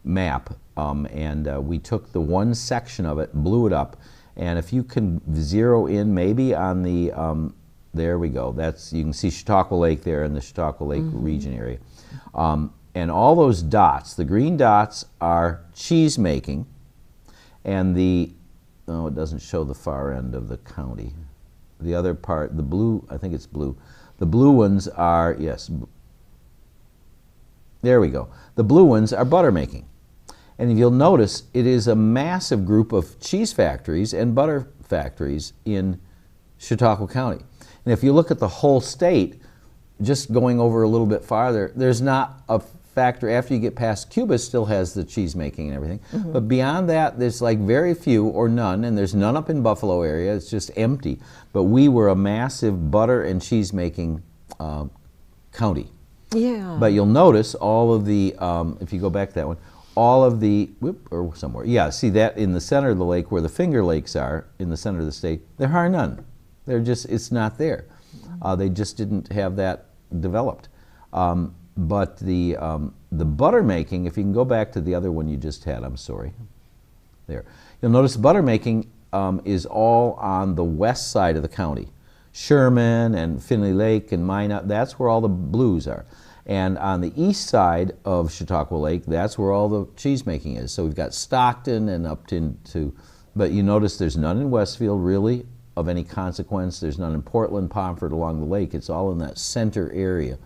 map. And we took the one section of it, blew it up. And if you can zero in maybe on the, there we go. You can see Chautauqua Lake there in the Chautauqua Lake region area. And all those dots, the green dots are cheese making, and it doesn't show the far end of the county. The other part, the blue, I think it's blue. The blue ones are, yes, there we go. The blue ones are butter making. And if you'll notice, it is a massive group of cheese factories and butter factories in Chautauqua County. And if you look at the whole state, just going over a little bit farther, there's not a factory. After you get past Cuba, still has the cheese making and everything. But beyond that, there's like very few or none, and there's none up in Buffalo area. It's just empty. But we were a massive butter and cheese making county. Yeah. But you'll notice all of the, if you go back that one, all of the, or somewhere, yeah, see that in the center of the lake where the Finger Lakes are, in the center of the state, there are none. They're just, it's not there. They just didn't have that developed. But the butter making, if you can go back to the other one you just had, I'm sorry, there. You'll notice butter making is all on the west side of the county. Sherman and Finley Lake and Minot, that's where all the blues are. And on the east side of Chautauqua Lake, that's where all the cheese making is. So we've got Stockton and up to, but you notice there's none in Westfield really of any consequence. There's none in Portland, Pomfret, along the lake. It's all in that center area.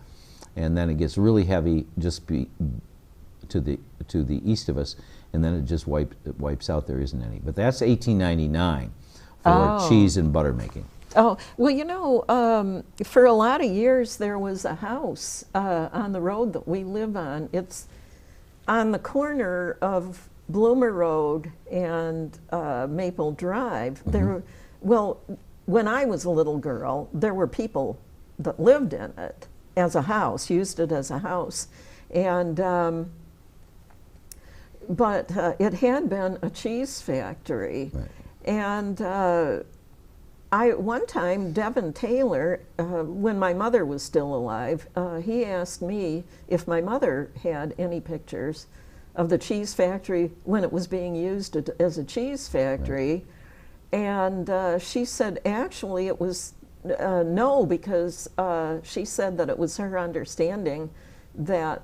And then it gets really heavy just to the east of us, and then it just wipes out. There isn't any. But that's 1899 for cheese and butter making. Oh, well, you know, for a lot of years there was a house on the road that we live on. It's on the corner of Bloomer Road and Maple Drive. Well, when I was a little girl, there were people that lived in it as a house, used it as a house. And, but it had been a cheese factory. Right. And one time, Devin Taylor, when my mother was still alive, he asked me if my mother had any pictures of the cheese factory when it was being used as a cheese factory. Right. And she said, actually, it was no, because she said that it was her understanding that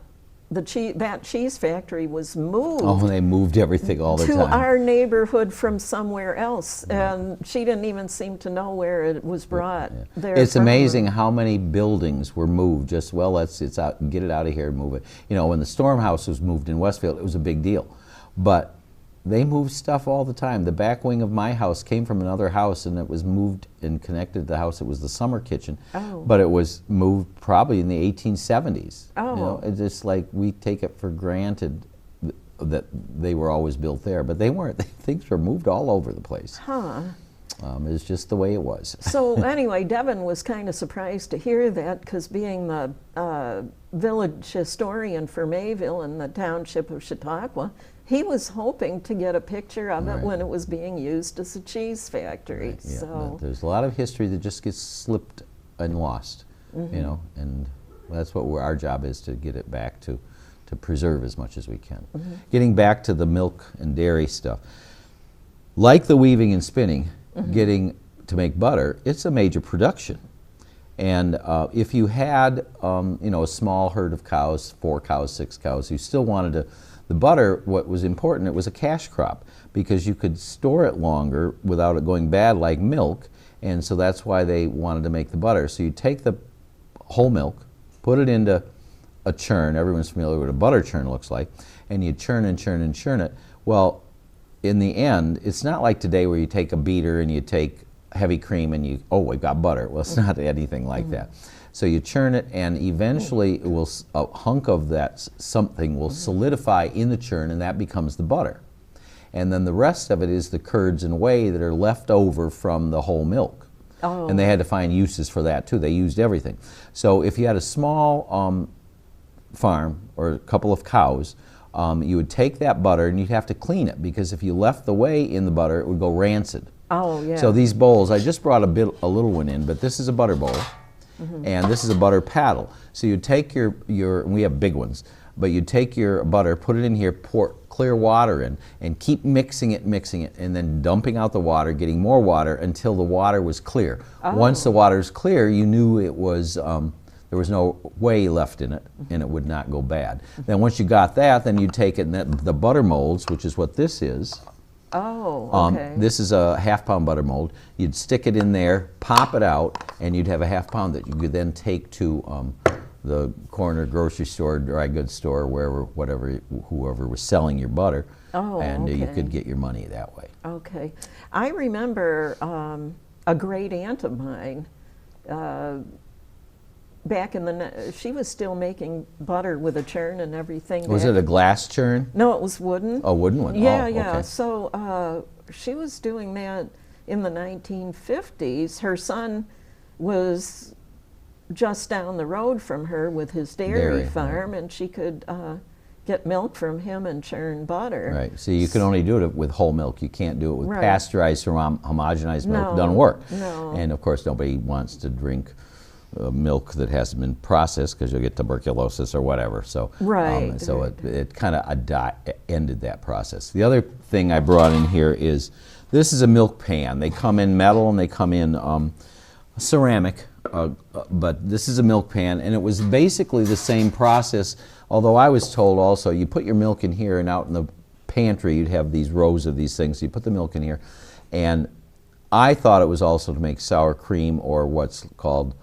that cheese factory was moved. Oh, they moved everything all the time. To our neighborhood from somewhere else, and she didn't even seem to know where it was brought. Yeah. There it's from. amazing how many buildings were moved. Just it's out, get it out of here, move it. You know, when the Storm House was moved in Westfield, it was a big deal, but they moved stuff all the time. The back wing of my house came from another house, and it was moved and connected to the house. It was the summer kitchen, but it was moved probably in the 1870s. Oh. You know, it's just like we take it for granted that they were always built there, but they weren't. Things were moved all over the place. Huh. It's just the way it was. So anyway, Devin was kind of surprised to hear that, because being the village historian for Mayville in the township of Chautauqua, he was hoping to get a picture of it when it was being used as a cheese factory. Right, yeah. So There's a lot of history that just gets slipped and lost, you know, and that's what our job is, to get it back to to preserve as much as we can. Getting back to the milk and dairy stuff, like the weaving and spinning, getting to make butter, it's a major production. And if you had, a small herd of cows, 4 cows, 6 cows, you still wanted the butter, what was important, it was a cash crop because you could store it longer without it going bad like milk, and so that's why they wanted to make the butter. So you take the whole milk, put it into a churn, everyone's familiar with what a butter churn looks like, and you churn and churn and churn it. Well, in the end, it's not like today where you take a beater and you take heavy cream and we've got butter. Well, it's not anything like that. So you churn it, and eventually it will, a hunk of that something will solidify in the churn, and that becomes the butter. And then the rest of it is the curds and whey that are left over from the whole milk. Oh. And they had to find uses for that too. They used everything. So if you had a small farm or a couple of cows, you would take that butter and you'd have to clean it, because if you left the whey in the butter, it would go rancid. Oh, yeah. So these bowls, I just brought a little one in, but this is a butter bowl, and this is a butter paddle. So you take your we have big ones, but you take your butter, put it in here, pour clear water in, and keep mixing it, and then dumping out the water, getting more water until the water was clear. Oh. Once the water is clear, you knew it was, there was no whey left in it, and it would not go bad. Then once you got that, then you take it, and the butter molds, which is what this is. Oh, okay. This is a half-pound butter mold. You'd stick it in there, pop it out, and you'd have a half pound that you could then take to the corner grocery store, dry goods store, whoever was selling your butter, Oh, and you okay. could get your money that way. Okay. I remember a great aunt of mine, back in she was still making butter with a churn and everything. Was it a glass churn? No, it was wooden. A wooden one? Yeah, Oh, yeah. okay. So she was doing that in the 1950s. Her son was just down the road from her with his dairy farm, and she could get milk from him and churn butter. Right. So you can only do it with whole milk. You can't do it with Right. pasteurized or homogenized milk. No, It doesn't work. no. And of course, nobody wants to drink milk that hasn't been processed, because you'll get tuberculosis or whatever. So, Right, so right. it kind of ended that process. The other thing I brought in here is, this is a milk pan. They come in metal and they come in ceramic, but this is a milk pan, and it was basically the same process, although I was told also you put your milk in here, and out in the pantry you'd have these rows of these things. So you put the milk in here, and I thought it was also to make sour cream, or what's called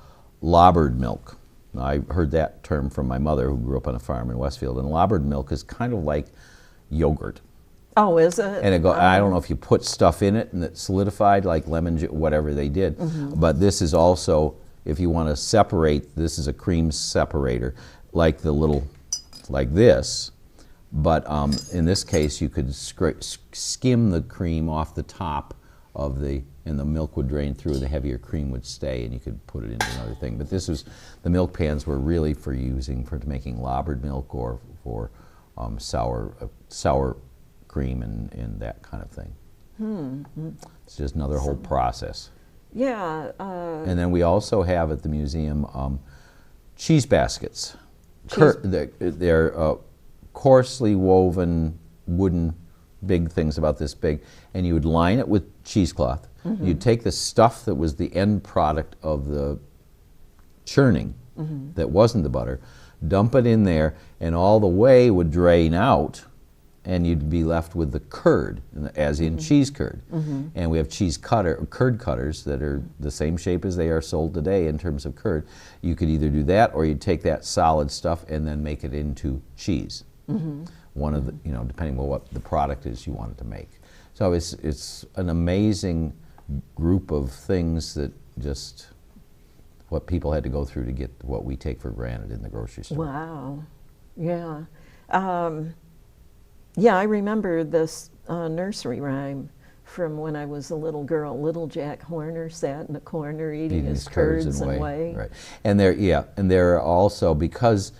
lobbered milk. Now, I heard that term from my mother, who grew up on a farm in Westfield, and lobbered milk is kind of like yogurt. Oh, is it? And I don't know if you put stuff in it and it solidified, like lemon juice, whatever they did. But this is also, if you want to separate, this is a cream separator, like like this. But in this case, you could skim the cream off the top of and the milk would drain through, the heavier cream would stay, and you could put it into another thing. But the milk pans were really for making lobbered milk, or for sour cream and that kind of thing. It's just another whole process. Yeah. And then we also have at the museum cheese baskets. They're coarsely woven wooden, big things about this big, and you would line it with cheesecloth. You'd take the stuff that was the end product of the churning, that wasn't the butter, dump it in there, and all the whey would drain out, and you'd be left with the curd, as in cheese curd. And we have curd cutters that are the same shape as they are sold today in terms of curd. You could either do that, or you'd take that solid stuff and then make it into cheese. One of the, depending on what the product is you wanted to make. So it's an amazing group of things that just what people had to go through to get what we take for granted in the grocery store. Wow. Yeah. Yeah, I remember this nursery rhyme from when I was a little girl. Little Jack Horner sat in the corner eating his curds and whey. Right. And there are also, because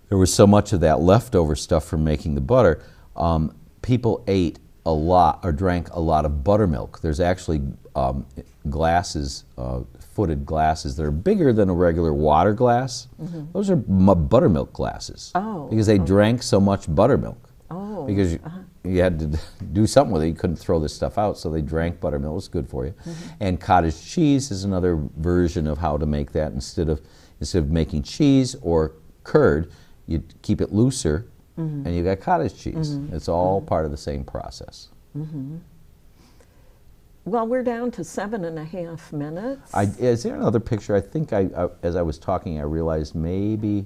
there was so much of that leftover stuff from making the butter, people ate a lot or drank a lot of buttermilk. There's actually glasses, footed glasses that are bigger than a regular water glass. Those are buttermilk glasses. Oh, because they drank so much buttermilk. Oh, Because you had to do something with it. You couldn't throw this stuff out, so they drank buttermilk. It was good for you. And cottage cheese is another version of how to make that. Instead of making cheese or curd, you keep it looser, and you got cottage cheese. It's all part of the same process. well, we're down to 7.5 minutes. Is there another picture? I think as I was talking, I realized maybe.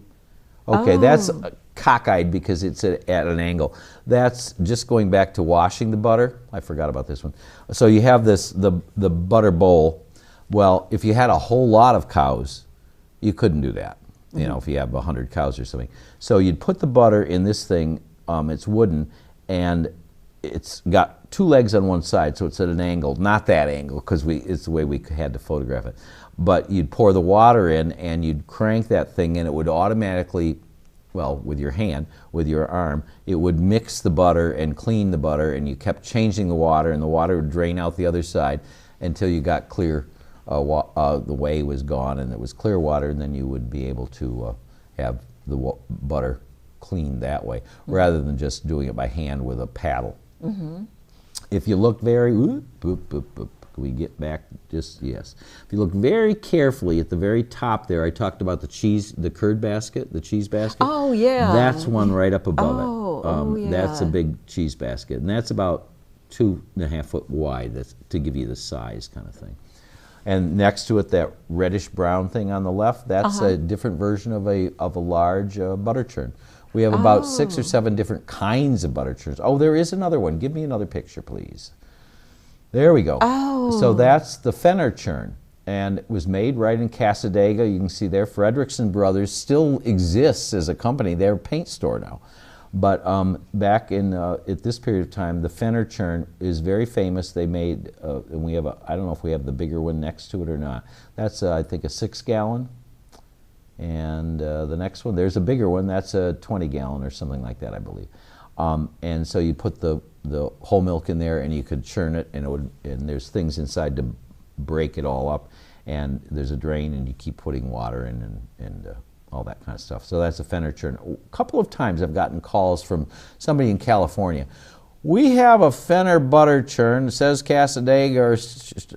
Okay, that's cockeyed because it's at an angle. That's just going back to washing the butter. I forgot about this one. So you have the butter bowl. Well, if you had a whole lot of cows, you couldn't do that. You know, if you have 100 cows or something. So you'd put the butter in this thing. It's wooden, and it's got 2 legs on one side, so it's at an angle. Not that angle, because it's the way we had to photograph it. But you'd pour the water in, and you'd crank that thing, and it would automatically, well, with your hand, with your arm, it would mix the butter and clean the butter, and you kept changing the water, and the water would drain out the other side until you got clear, the whey was gone, and it was clear water, and then you would be able to have the butter cleaned that way, rather than just doing it by hand with a paddle. If you look very, we get back just, yes. If you look very carefully at the very top there, I talked about the cheese, the curd basket, the cheese basket. Oh, yeah. That's one right up above it. Yeah. That's a big cheese basket, and that's about 2.5 foot wide. That's to give you the size kind of thing. And next to it, that reddish brown thing on the left, that's a different version of a large butter churn. We have about 6 or 7 different kinds of butter churns. Oh, there is another one. Give me another picture, please. There we go. Oh. So that's the Fenner churn, and it was made right in Cassadaga. You can see there, Fredrickson Brothers still exists as a company. They're a paint store now. But back in at this period of time, the Fenner churn is very famous. They made, and we have I don't know if we have the bigger one next to it or not. That's I think a 6-gallon. And the next one, there's a bigger one. That's a 20-gallon or something like that, I believe. And so you put the whole milk in there, and you could churn it, and there's things inside to break it all up. And there's a drain, and you keep putting water in and all that kind of stuff. So that's a Fenner churn. A couple of times I've gotten calls from somebody in California. We have a Fenner butter churn. It says Cassadaga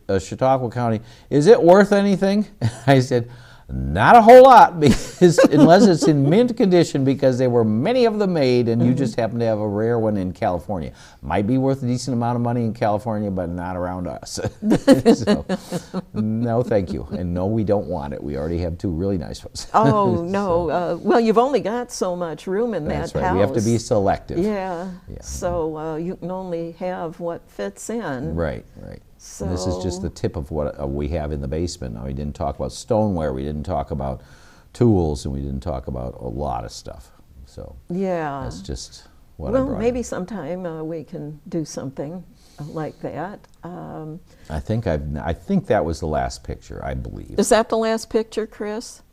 or Chautauqua County. Is it worth anything? I said, not a whole lot, because unless it's in mint condition, because there were many of them made, and you just happen to have a rare one in California. Might be worth a decent amount of money in California, but not around us. So, no, thank you. And no, we don't want it. We already have 2 really nice ones. Oh, no. Well, you've only got so much room in That's that right. house. We have to be selective. Yeah. Yeah. So you can only have what fits in. Right, right. So And this is just the tip of what we have in the basement. Now, we didn't talk about stoneware, we didn't talk about tools, and we didn't talk about a lot of stuff. So yeah. that's just what I Well, brought maybe in. sometime we can do something like that. I think that was the last picture, I believe. Is that the last picture, Chris?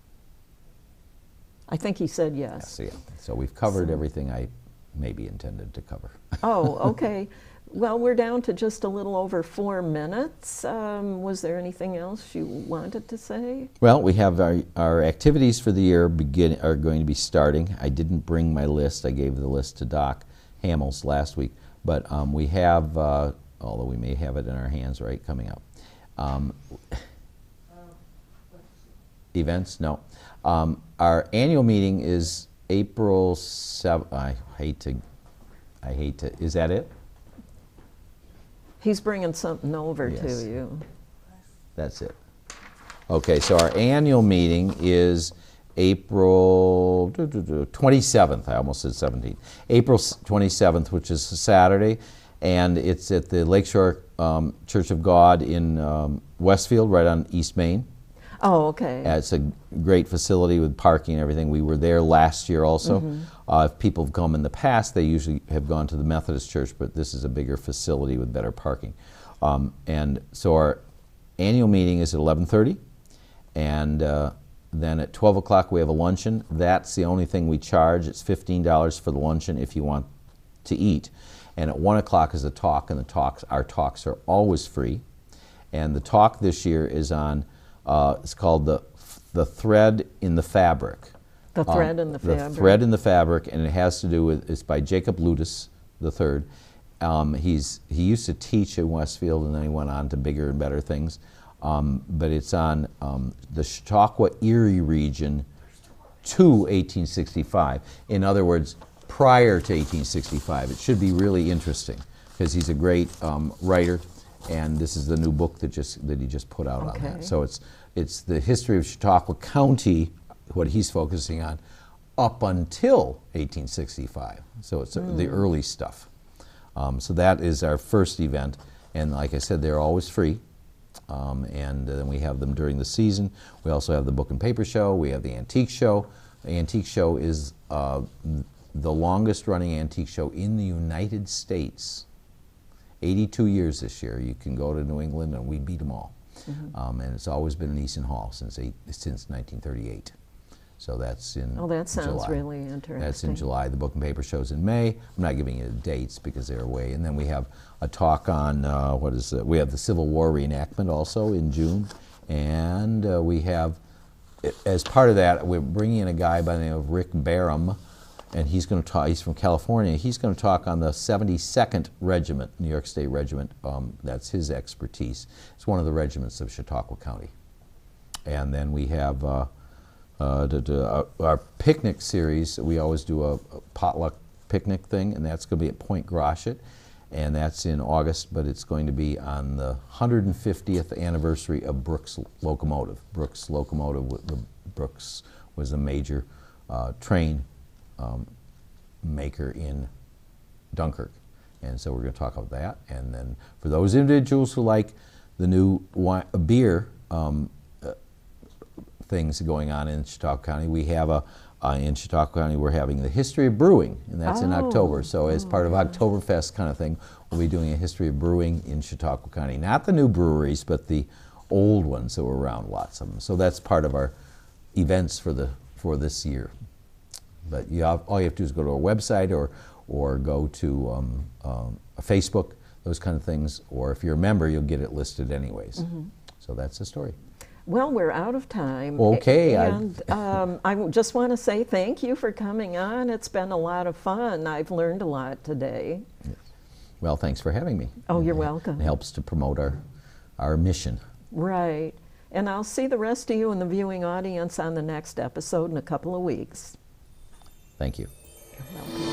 I think he said yes. So, yeah. So we've covered everything I maybe intended to cover. Oh, okay. Well, we're down to just a little over 4 minutes. Was there anything else you wanted to say? Well, we have our activities for the year are going to be starting. I didn't bring my list. I gave the list to Doc Hamels last week. But we have, although we may have it in our hands right coming up. Events? No. Our annual meeting is April 7th. I hate to, is that it? He's bringing something over Yes. to you. That's it. Okay, so our annual meeting is April 27th. I almost said 17th. April 27th, which is a Saturday, and it's at the Lakeshore Church of God in Westfield, right on East Main. Oh, okay. It's a great facility with parking and everything. We were there last year also. If people have come in the past, they usually have gone to the Methodist Church, but this is a bigger facility with better parking. And so our annual meeting is at 11:30, and then at 12 o'clock we have a luncheon. That's the only thing we charge. It's $15 for the luncheon if you want to eat. And at 1 o'clock is a talk, and our talks are always free. And the talk this year is on, it's called the Thread in the Fabric. The Thread in the Fabric. The Thread in the Fabric, and it has to do with, it's by Jacob Ludus III. He used to teach in Westfield, and then he went on to bigger and better things. But it's on the Chautauqua Erie region to 1865. In other words, prior to 1865. It should be really interesting because he's a great writer, and this is the new book that he just put out on that. So it's the history of Chautauqua County, what he's focusing on, up until 1865. So it's the early stuff. So that is our first event, and like I said, they're always free. And then we have them during the season. We also have the book and paper show. We have the antique show. The antique show is the longest running antique show in the United States. 82 years this year. You can go to New England and we beat them all. And it's always been in Easton Hall since 1938. So that's in July. Oh, that sounds really interesting. That's in July. The book and paper show's in May. I'm not giving you the dates because they're away. And then we have a talk on, we have the Civil War reenactment also in June. And we have, as part of that, we're bringing in a guy by the name of Rick Barham, and he's going to talk, he's from California. He's going to talk on the 72nd Regiment, New York State Regiment. That's his expertise. It's one of the regiments of Chautauqua County. And then we have our picnic series. We always do a potluck picnic thing, and that's going to be at Point Gratiot, and that's in August, but it's going to be on the 150th anniversary of Brooks Locomotive. Brooks was a major train maker in Dunkirk, and so we're going to talk about that. And then for those individuals who like the new beer things going on in Chautauqua County, we have in Chautauqua County we're having the history of brewing, and that's in October. So as part of Oktoberfest kind of thing, we'll be doing a history of brewing in Chautauqua County. Not the new breweries, but the old ones that were around, lots of them. So that's part of our events for this year. But all you have to do is go to our website or go to Facebook, those kind of things. Or if you're a member, you'll get it listed anyways. So that's the story. Well, we're out of time. Okay. And I just want to say thank you for coming on. It's been a lot of fun. I've learned a lot today. Yes. Well, thanks for having me. Oh, you're welcome. It helps to promote our mission. Right. And I'll see the rest of you in the viewing audience on the next episode in a couple of weeks. Thank you. You're welcome.